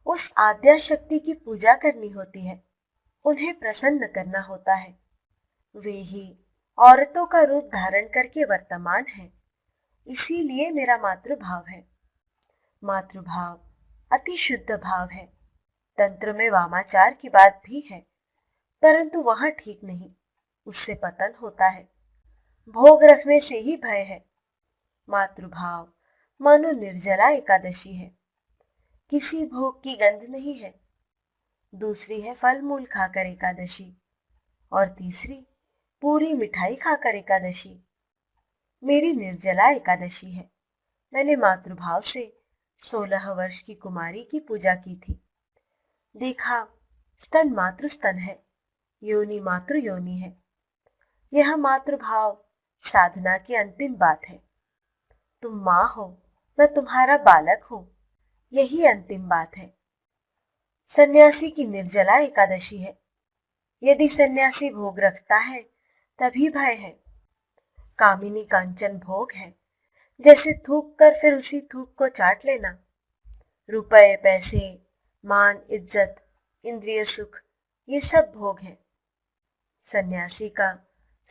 उस आद्या शक्ति की पूजा करनी होती है, उन्हें प्रसन्न करना होता है। वे ही औरतों का रूप धारण करके वर्तमान है, इसीलिए मेरा मातृभाव है। मातृभाव अति शुद्ध भाव है। तंत्र में वामाचार की बात भी है, परंतु वहां ठीक नहीं, उससे पतन होता है। भोग रखने से ही भय है। मातृभाव मानो निर्जला एकादशी है, किसी भोग की गंध नहीं है। दूसरी है फल मूल खाकर एकादशी, और तीसरी पूरी मिठाई खाकर एकादशी। मेरी निर्जला एकादशी है। मैंने मातृभाव से 16 वर्ष की कुमारी की पूजा की थी। देखा, स्तन मातृ स्तन है, योनि मातृ योनि है। यह मातृभाव साधना की अंतिम बात है। तुम माँ हो, मैं तुम्हारा बालक हूं, यही अंतिम बात है। सन्यासी की निर्जला एकादशी है। यदि सन्यासी भोग रखता है तभी भय है। कामिनी कांचन भोग है, जैसे थूक कर फिर उसी थूक को चाट लेना। रुपए पैसे, मान इज्जत, इंद्रिय सुख, ये सब भोग है। सन्यासी का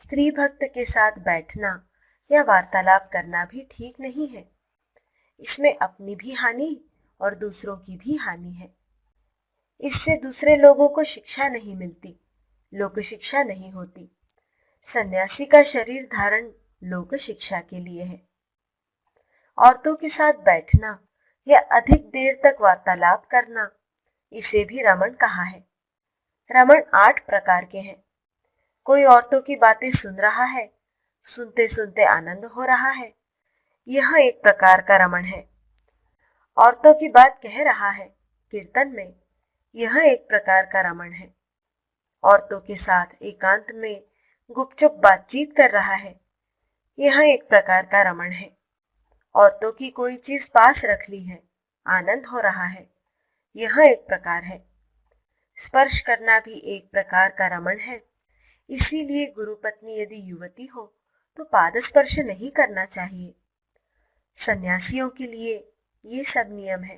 स्त्री भक्त के साथ बैठना या वार्तालाप करना भी ठीक नहीं है। इसमें अपनी भी हानि और दूसरों की भी हानि है। इससे दूसरे लोगों को शिक्षा नहीं मिलती, लोक शिक्षा नहीं होती। सन्यासी का शरीर धारण लोक शिक्षा के लिए है। औरतों के साथ बैठना या अधिक देर तक वार्तालाप करना, इसे भी रमण कहा है। रमण 8 प्रकार के हैं। कोई औरतों की बातें सुन रहा है, सुनते सुनते आनंद हो रहा है, यह एक प्रकार का रमण है। औरतों की बात कह रहा है कीर्तन में, यह एक प्रकार का रमण है। औरतों के साथ एकांत में गुपचुप बातचीत कर रहा है, यह एक प्रकार का रमण है। औरतों की कोई चीज पास रख ली है, आनंद हो रहा है, यह एक प्रकार है। स्पर्श करना भी एक प्रकार का रमण है। इसीलिए गुरु पत्नी यदि युवती हो तो पाद स्पर्श नहीं करना चाहिए। सन्यासियों के लिए ये सब नियम है।